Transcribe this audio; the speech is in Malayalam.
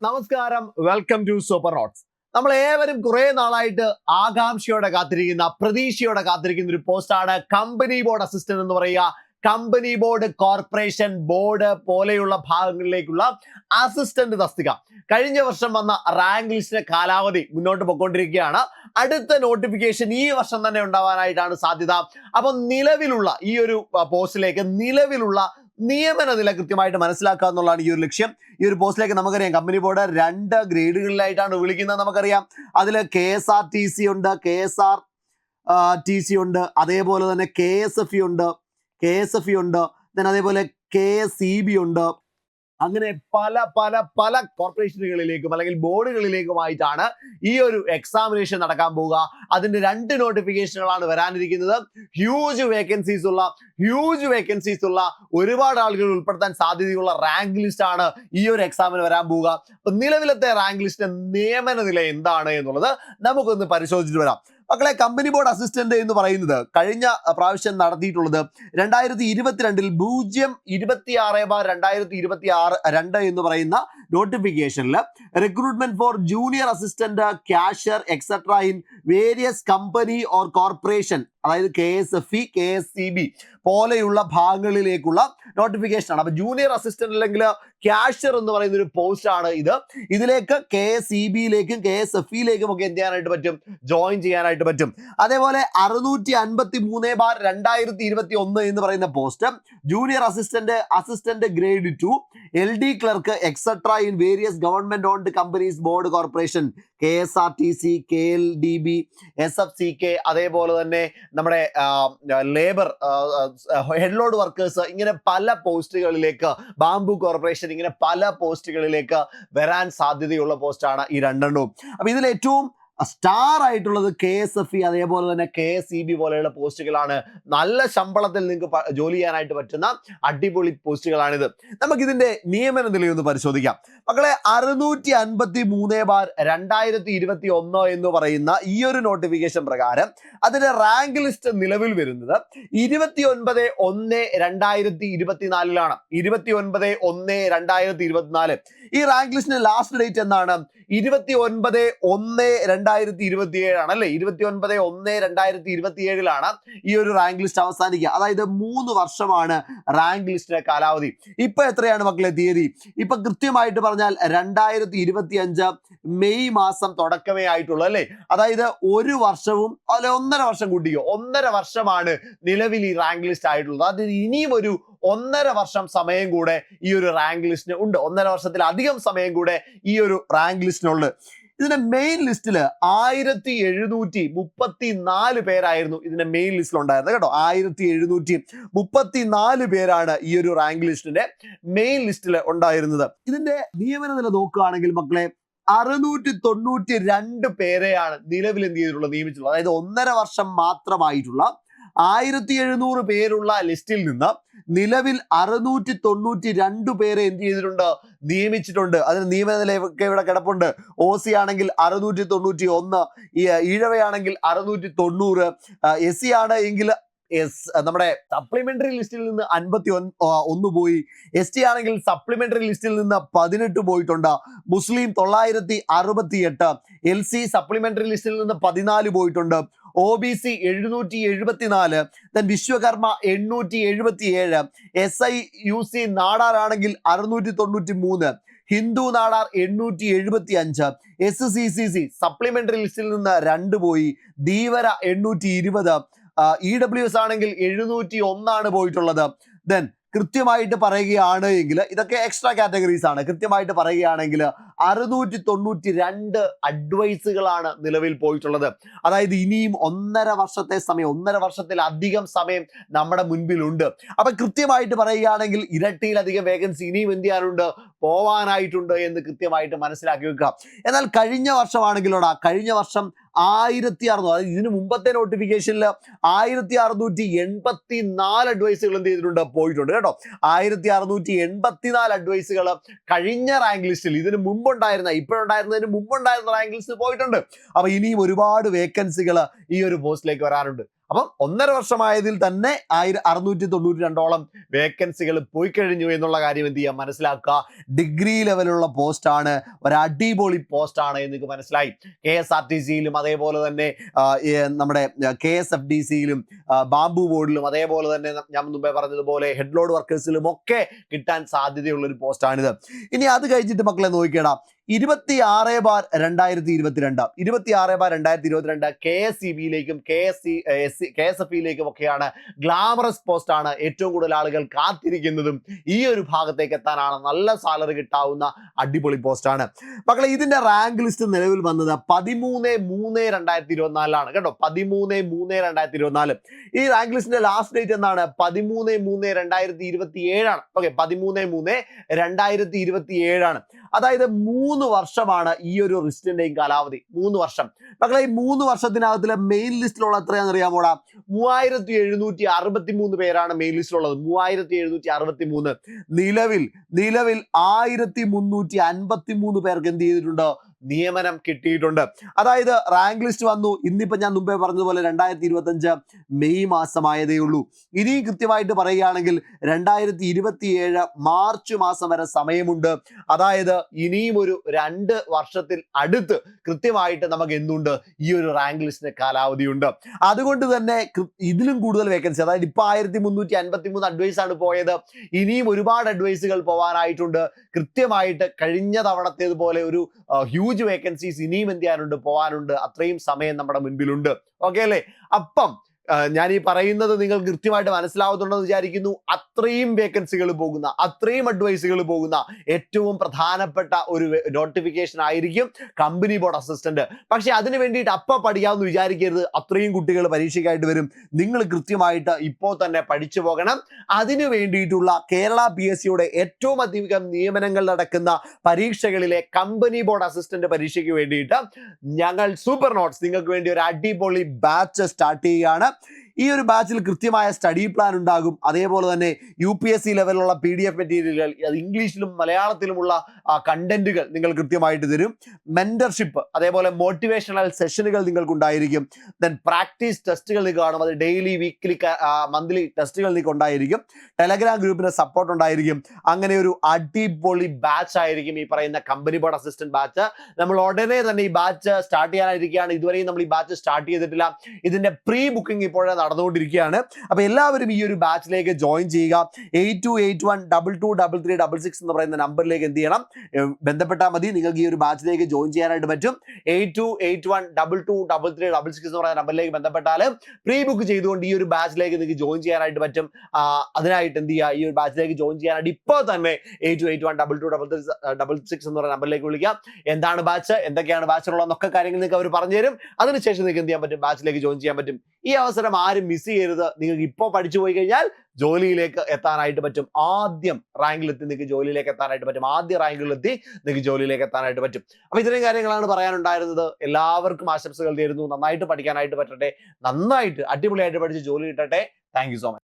നമസ്കാരം, വെൽക്കം ടു സൂപ്പർ നോട്ട്സ്. നമ്മൾ ഏവരും കുറെ നാളായിട്ട് ആകാംക്ഷയോടെ കാത്തിരിക്കുന്ന, പ്രതീക്ഷയോടെ കാത്തിരിക്കുന്ന ഒരു പോസ്റ്റാണ് കമ്പനി ബോർഡ് അസിസ്റ്റന്റ് എന്ന് പറയുക. കമ്പനി ബോർഡ്, കോർപ്പറേഷൻ ബോർഡ് പോലെയുള്ള ഭാഗങ്ങളിലേക്കുള്ള അസിസ്റ്റന്റ് തസ്തിക. കഴിഞ്ഞ വർഷം വന്ന റാങ്ക് ലിസ്റ്റിന്റെ കാലാവധി മുന്നോട്ട് പോയിക്കൊണ്ടിരിക്കുകയാണ്. അടുത്ത നോട്ടിഫിക്കേഷൻ ഈ വർഷം തന്നെ ഉണ്ടാവാനായിട്ടാണ് സാധ്യത. അപ്പൊ നിലവിലുള്ള ഈ ഒരു പോസ്റ്റിലേക്ക് നിലവിലുള്ള നിയമന നില കൃത്യമായിട്ട് മനസ്സിലാക്കുക എന്നുള്ളതാണ് ഈ ഒരു ലക്ഷ്യം. ഈ ഒരു പോസ്റ്റിലേക്ക് നമുക്കറിയാം കമ്പനി ബോർഡ് 2 ഗ്രേഡുകളിലായിട്ടാണ് വിളിക്കുന്നത്. നമുക്കറിയാം അതിൽ KSRTC ഉണ്ട്, KSRTC ഉണ്ട്, അതേപോലെ തന്നെ KSFE ഉണ്ട്, അതേപോലെ KSEB ഉണ്ട്. അങ്ങനെ പല പല പല കോർപ്പറേഷനുകളിലേക്കും അല്ലെങ്കിൽ ബോർഡുകളിലേക്കുമായിട്ടാണ് ഈ ഒരു എക്സാമിനേഷൻ നടക്കാൻ പോവുക. അതിന്റെ 2 നോട്ടിഫിക്കേഷനുകളാണ് വരാനിരിക്കുന്നത്. ഹ്യൂജ് വേക്കൻസീസ് ഉള്ള ഒരുപാട് ആളുകൾ ഉൾപ്പെടുത്താൻ സാധ്യതയുള്ള റാങ്ക് ലിസ്റ്റ് ആണ് ഈ ഒരു എക്സാമിന് വരാൻ പോവുക. അപ്പൊ നിലവിലത്തെ റാങ്ക് ലിസ്റ്റ് നിയമന നില എന്താണ് എന്നുള്ളത് നമുക്കൊന്ന് പരിശോധിച്ചിട്ട് വരാം. മക്കളെ, കമ്പനി ബോർഡ് അസിസ്റ്റന്റ് എന്ന് പറയുന്നത് കഴിഞ്ഞ പ്രാവശ്യം നടത്തിയിട്ടുള്ളത് 2022 026/2022 എന്ന് പറയുന്ന നോട്ടിഫിക്കേഷനിൽ recruitment for junior assistant, cashier etcetera in various company or corporation, അതായത് KSFE, KSEB പോലെയുള്ള ഭാഗങ്ങളിലേക്കുള്ള നോട്ടിഫിക്കേഷൻ ആണ്. അപ്പൊ ജൂനിയർ അസിസ്റ്റന്റ് അല്ലെങ്കിൽ ക്യാഷ്യർ എന്ന് പറയുന്ന ഒരു പോസ്റ്റ് ആണ് ഇത്. ഇതിലേക്ക് KSEBയിലേക്കും KSFEയിലേക്കും ഒക്കെ എന്ത് ചെയ്യാനായിട്ട് പറ്റും? ജോയിൻ ചെയ്യാനായിട്ട് പറ്റും. അതേപോലെ 653/2021 എന്ന് പറയുന്ന post junior assistant grade 2 LD clerk etcetera in various government owned companies board corporation, KSRTC, KLDB, SFCK, അതേപോലെ തന്നെ നമ്മുടെ ലേബർ ഹെഡ് ലോഡ് വർക്കേഴ്സ്, ഇങ്ങനെ പല പോസ്റ്റുകളിലേക്ക്, ബാംബു കോർപ്പറേഷൻ, ഇങ്ങനെ പല പോസ്റ്റുകളിലേക്ക് വരാൻ സാധ്യതയുള്ള പോസ്റ്റാണ് ഈ 2 അപ്പൊ ഇതിൽ ഏറ്റവും സ്റ്റാർ ആയിട്ടുള്ളത് KSFE അതേപോലെ തന്നെ KSEB പോലെയുള്ള പോസ്റ്റുകളാണ്. നല്ല ശമ്പളത്തിൽ നിങ്ങൾക്ക് ജോലി ചെയ്യാനായിട്ട് പറ്റുന്ന അടിപൊളി പോസ്റ്റുകളാണിത്. നമുക്കിതിന്റെ നിയമന നിലയൊന്ന് പരിശോധിക്കാം. മക്കളെ, 653/2021 എന്ന് പറയുന്ന ഈ ഒരു നോട്ടിഫിക്കേഷൻ പ്രകാരം അതിന്റെ റാങ്ക് ലിസ്റ്റ് നിലവിൽ വരുന്നത് 29/1/2024 29/1/2024. ഈ റാങ്ക് ലിസ്റ്റിന്റെ ലാസ്റ്റ് ഡേറ്റ് എന്നാണ്? 29/1/2027 ആണല്ലേ. 29/1/2027 ഈ ഒരു റാങ്ക് ലിസ്റ്റ് അവസാനിക്കുക. അതായത് 3 വർഷമാണ് റാങ്ക് ലിസ്റ്റിന്റെ കാലാവധി. ഇപ്പൊ എത്രയാണ് മക്കളെ തീയതി? ഇപ്പൊ കൃത്യമായിട്ട് പറഞ്ഞാൽ 2025 മെയ് മാസം തുടക്കമേ ആയിട്ടുള്ളൂ അല്ലേ. അതായത് 1 വർഷവും അല്ലെ 1.5 വർഷം കൂട്ടിയോ, 1.5 വർഷമാണ് നിലവിൽ ഈ റാങ്ക് ലിസ്റ്റ് ആയിട്ടുള്ളത്. അത് ഇനിയും ഒരു 1.5 വർഷം സമയം കൂടെ ഈ ഒരു റാങ്ക് ലിസ്റ്റിന് ഉണ്ട്. 1.5 വർഷത്തിലധികം സമയം കൂടെ ഈ ഒരു റാങ്ക് ലിസ്റ്റിനുണ്ട്. ഇതിന്റെ മെയിൻ ലിസ്റ്റില് 1734 പേരായിരുന്നു ഇതിന്റെ മെയിൻ ലിസ്റ്റിൽ ഉണ്ടായിരുന്നത് കേട്ടോ. 1734 പേരാണ് ഈ ഒരു റാങ്ക് ലിസ്റ്റിന്റെ മെയിൻ ലിസ്റ്റിൽ ഉണ്ടായിരുന്നത്. ഇതിന്റെ നിയമന നില നോക്കുകയാണെങ്കിൽ മക്കളെ, 692 പേരെയാണ് നിലവിൽ എന്ത് ചെയ്തിട്ടുള്ളത്, നിയമിച്ചിട്ടുള്ളത്. അതായത് 1.5 വർഷം മാത്രമായിട്ടുള്ള 1700 പേരുള്ള ലിസ്റ്റിൽ നിന്ന് നിലവിൽ 692 പേരെ എന്ത് ചെയ്തിട്ടുണ്ട്, നിയമിച്ചിട്ടുണ്ട്. അതിന് നിയമന നിലയൊക്കെ ഇവിടെ കിടപ്പുണ്ട്. OC ആണെങ്കിൽ 691, ഈഴവയാണെങ്കിൽ 690, SC ആണ് എങ്കിൽ നമ്മുടെ സപ്ലിമെന്ററി ലിസ്റ്റിൽ നിന്ന് 51 പോയി. ST ആണെങ്കിൽ സപ്ലിമെന്ററി ലിസ്റ്റിൽ നിന്ന് 18 പോയിട്ടുണ്ട്. മുസ്ലിം 968, LC സപ്ലിമെന്ററി ലിസ്റ്റിൽ നിന്ന് 14 പോയിട്ടുണ്ട്. OBC 774, Vishwakarma 877, SI UC നാടാറാണെങ്കിൽ 693, Hindu Nadar 875, SCCC supplementary ലിസ്റ്റിൽ നിന്ന് 2 പോയി. ധീവര 820, EWS ആണെങ്കിൽ 701 പോയിട്ടുള്ളത്. ദെൻ കൃത്യമായിട്ട് പറയുകയാണ് എങ്കിൽ ഇതൊക്കെ എക്സ്ട്രാ കാറ്റഗറീസ് ആണ്. കൃത്യമായിട്ട് പറയുകയാണെങ്കിൽ 692 അഡ്വൈസുകളാണ് നിലവിൽ പോയിട്ടുള്ളത്. അതായത് ഇനിയും 1.5 വർഷത്തെ സമയം, 1.5 വർഷത്തിലധികം സമയം നമ്മുടെ മുൻപിലുണ്ട്. അപ്പൊ കൃത്യമായിട്ട് പറയുകയാണെങ്കിൽ ഇരട്ടിയിലധികം വേക്കൻസി ഇനിയും എന്ത് ചെയ്യാനുണ്ട്, പോവാനായിട്ടുണ്ട് എന്ന് കൃത്യമായിട്ട് മനസ്സിലാക്കി വെക്കുക. എന്നാൽ കഴിഞ്ഞ വർഷമാണെങ്കിലോടാ, കഴിഞ്ഞ വർഷം 1600, അതായത് ഇതിന് മുമ്പത്തെ നോട്ടിഫിക്കേഷനിൽ 1684 അഡ്വൈസുകൾ എന്ത് ചെയ്തിട്ടുണ്ട്, പോയിട്ടുണ്ട് കേട്ടോ. 1684 അഡ്വൈസുകൾ കഴിഞ്ഞ റാങ്ക് ലിസ്റ്റിൽ, ഇതിന് മുമ്പുണ്ടായിരുന്ന, ഇപ്പോഴുണ്ടായിരുന്നതിന് മുമ്പുണ്ടായിരുന്ന റാങ്ക് ലിസ്റ്റിൽ പോയിട്ടുണ്ട്. അപ്പൊ ഇനിയും ഒരുപാട് വേക്കൻസികൾ ഈ ഒരു പോസ്റ്റിലേക്ക് വരാനുണ്ട്. അപ്പം 1.5 വർഷമായതിൽ തന്നെ 692ഓളം വേക്കൻസികൾ പോയി കഴിഞ്ഞു എന്നുള്ള കാര്യം എന്ത് ചെയ്യാം, മനസ്സിലാക്കുക. ഡിഗ്രി ലെവലുള്ള പോസ്റ്റാണ്, ഒരു അടിപൊളി പോസ്റ്റാണ് എന്ന് മനസ്സിലായി. KSRTCയിലും അതേപോലെ തന്നെ നമ്മുടെ KSFDCയിലും ബാംബു ബോർഡിലും അതേപോലെ തന്നെ ഞാൻ മുമ്പേ പറഞ്ഞതുപോലെ ഹെഡ് ലോഡ് വർക്കേഴ്സിലും ഒക്കെ കിട്ടാൻ സാധ്യതയുള്ള ഒരു പോസ്റ്റാണിത്. ഇനി അത് കഴിഞ്ഞിട്ട് മക്കളെ നോക്കിയടാ, 26/2022 KSEBയിലേക്കും KSFEയിലേക്കും ഒക്കെയാണ് ഗ്ലാമറസ് പോസ്റ്റാണ്. ഏറ്റവും കൂടുതൽ ആളുകൾ കാത്തിരിക്കുന്നതും ഈ ഒരു ഭാഗത്തേക്ക് എത്താനാണ്. നല്ല സാലറി കിട്ടാവുന്ന അടിപൊളി പോസ്റ്റാണ് മക്കളെ. ഇതിന്റെ റാങ്ക് ലിസ്റ്റ് നിലവിൽ വന്നത് 13/3/2024 കേട്ടോ. 13/3/2024. ഈ റാങ്ക് ലിസ്റ്റിന്റെ ലാസ്റ്റ് ഡേറ്റ് എന്നാണ് 13/3/2027 ഓക്കെ, 13/3/2027 അതായത് 3 വർഷമാണ് ഈ ഒരു ലിസ്റ്റിന്റെയും കാലാവധി. 3 വർഷം മക്കളെ. ഈ 3 വർഷത്തിനകത്തിലെ മെയിൻ ലിസ്റ്റിലുള്ള എത്രയാണെന്ന് അറിയാമോടാ? 3763 പേരാണ് മെയിൻ ലിസ്റ്റിലുള്ളത്. 3763. നിലവിൽ 1353 പേർക്ക് എന്ത് ചെയ്തിട്ടുണ്ട്? നിയമനം കിട്ടിയിട്ടുണ്ട്. അതായത് റാങ്ക് ലിസ്റ്റ് വന്നു. ഇന്നിപ്പോ ഞാൻ മുമ്പേ പറഞ്ഞതുപോലെ 2025 മെയ് മാസമായതേ ഉള്ളൂ. ഇനിയും കൃത്യമായിട്ട് പറയുകയാണെങ്കിൽ 2027 മാർച്ച് മാസം വരെ സമയമുണ്ട്. അതായത് ഇനിയും ഒരു 2 വർഷത്തിൽ അടുത്ത് കൃത്യമായിട്ട് നമുക്ക് എന്തുണ്ട്, ഈ ഒരു റാങ്ക് ലിസ്റ്റിന്റെ കാലാവധിയുണ്ട്. അതുകൊണ്ട് തന്നെ ഇതിലും കൂടുതൽ വേക്കൻസി, അതായത് ഇപ്പൊ 1353 അഡ്വൈസ് ആണ് പോയത്. ഇനിയും ഒരുപാട് അഡ്വൈസുകൾ പോകാനായിട്ടുണ്ട്. കൃത്യമായിട്ട് കഴിഞ്ഞ തവണത്തേതുപോലെ ഒരു ഹ്യൂജ് വേക്കൻസീസ് ഇനിയും എന്ത് ചെയ്യാനുണ്ട്, പോകാനുണ്ട്. അത്രയും സമയം നമ്മുടെ മുൻപിലുണ്ട്. ഓക്കെ അല്ലേ? അപ്പം ഞാൻ ഈ പറയുന്നത് നിങ്ങൾ കൃത്യമായിട്ട് മനസ്സിലാവുന്നുണ്ടെന്ന് വിചാരിക്കുന്നു. അത്രയും വേക്കൻസികൾ പോകുന്ന, അത്രയും അഡ്വൈസുകൾ പോകുന്ന ഏറ്റവും പ്രധാനപ്പെട്ട ഒരു നോട്ടിഫിക്കേഷൻ ആയിരിക്കും കമ്പനി ബോർഡ് അസിസ്റ്റന്റ്. പക്ഷെ അതിന് വേണ്ടിയിട്ട് അപ്പം പഠിക്കാമെന്ന് വിചാരിക്കരുത്. അത്രയും കുട്ടികൾ പരീക്ഷയ്ക്കായിട്ട് വരും. നിങ്ങൾ കൃത്യമായിട്ട് ഇപ്പോൾ തന്നെ പഠിച്ചു പോകണം. അതിനു വേണ്ടിയിട്ടുള്ള കേരള PSCയുടെ ഏറ്റവും അധികം നിയമനങ്ങൾ നടക്കുന്ന പരീക്ഷകളിലെ കമ്പനി ബോർഡ് അസിസ്റ്റന്റ് പരീക്ഷയ്ക്ക് വേണ്ടിയിട്ട് ഞങ്ങൾ സൂപ്പർ നോട്ട്സ് നിങ്ങൾക്ക് വേണ്ടി ഒരു അടിപൊളി ബാച്ച് സ്റ്റാർട്ട് ചെയ്യുകയാണ്. ഈ ഒരു ബാച്ചിൽ കൃത്യമായ സ്റ്റഡി പ്ലാൻ ഉണ്ടാകും. അതേപോലെ തന്നെ UPSC ലെവലിലുള്ള PDF മെറ്റീരിയലുകൾ, അത് ഇംഗ്ലീഷിലും മലയാളത്തിലുമുള്ള കണ്ടന്റുകൾ നിങ്ങൾ കൃത്യമായിട്ട് തരും. മെന്റർഷിപ്പ്, അതേപോലെ മോട്ടിവേഷണൽ സെഷനുകൾ നിങ്ങൾക്കുണ്ടായിരിക്കും. ദെൻ പ്രാക്ടീസ് ടെസ്റ്റുകൾ നിങ്ങൾക്ക് കാണും. അത് ഡെയിലി, വീക്ക്ലി, മന്ത്ലി ടെസ്റ്റുകൾ നിങ്ങൾക്ക് ഉണ്ടായിരിക്കും. ടെലഗ്രാം ഗ്രൂപ്പിന്റെ സപ്പോർട്ട് ഉണ്ടായിരിക്കും. അങ്ങനെ ഒരു അടിപൊളി ബാച്ച് ആയിരിക്കും ഈ പറയുന്ന കമ്പനി ബോർഡ് അസിസ്റ്റന്റ് ബാച്ച്. നമ്മൾ ഉടനെ തന്നെ ഈ ബാച്ച് സ്റ്റാർട്ട് ചെയ്യാനായിരിക്കുകയാണ്. ഇതുവരെയും നമ്മൾ ഈ ബാച്ച് സ്റ്റാർട്ട് ചെയ്തിട്ടില്ല. ഇതിന്റെ പ്രീ ബുക്കിംഗ് ഇപ്പോഴേ നടന്നുകൊണ്ടിരിക്കുകയാണ്. അപ്പൊ എല്ലാവരും ഈ ഒരു ബാച്ചിലേക്ക് ജോയിൻ ചെയ്യുക. 8281223366 എന്ന് പറയുന്ന നമ്പറിലേക്ക് എന്ത് ചെയ്യണം, ബന്ധപ്പെട്ടാൽ മതി. നിങ്ങൾക്ക് ഈ ഒരു ബാച്ചിലേക്ക് ജോയിൻ ചെയ്യാനായിട്ട് പറ്റും. 8281223366 എന്ന് പറയുന്ന നമ്പറിലേക്ക് ബന്ധപ്പെട്ടാൽ പ്രീ ബുക്ക് ചെയ്തുകൊണ്ട് ഈ ഒരു ബാച്ചിലേക്ക് നിങ്ങൾക്ക് ജോയിൻ ചെയ്യാനായിട്ട് പറ്റും. അതിനായിട്ട് എന്ത് ചെയ്യുക, ഈ ഒരു ബാച്ചിലേക്ക് ജോയിൻ ചെയ്യാനായിട്ട് ഇപ്പോൾ തന്നെ 8281223366 എന്ന് പറയുന്ന നമ്പറിലേക്ക് വിളിക്കാം. എന്താണ് ബാച്ച്, എന്തൊക്കെയാണ് ബാച്ചിലുള്ളതെന്നൊക്കെ കാര്യങ്ങൾ നിങ്ങൾക്ക് അവർ പറഞ്ഞു തരും. അതിനുശേഷം നിങ്ങൾക്ക് എന്ത് ചെയ്യാൻ പറ്റും, ബാച്ചിലേക്ക് ജോയിൻ ചെയ്യാൻ പറ്റും. ഈ അവസരം ആരും മിസ് ചെയ്യരുത്. നിങ്ങൾക്ക് ഇപ്പോൾ പഠിച്ചു പോയി കഴിഞ്ഞാൽ ജോലിയിലേക്ക് എത്താനായിട്ട് പറ്റും. ആദ്യം റാങ്കിലെത്തി നിങ്ങൾക്ക് ജോലിയിലേക്ക് എത്താനായിട്ട് പറ്റും. ആദ്യ റാങ്കിലെത്തി നിങ്ങൾക്ക് ജോലിയിലേക്ക് എത്താനായിട്ട് പറ്റും. അപ്പൊ ഇത്രയും കാര്യങ്ങളാണ് പറയാനുണ്ടായിരുന്നത്. എല്ലാവർക്കും ആശംസകൾ നേരുന്നു. നന്നായിട്ട് പഠിക്കാനായിട്ട് പറ്റട്ടെ. നന്നായിട്ട് അടിപൊളിയായിട്ട് പഠിച്ച് ജോലി കിട്ടട്ടെ. Thank you so much.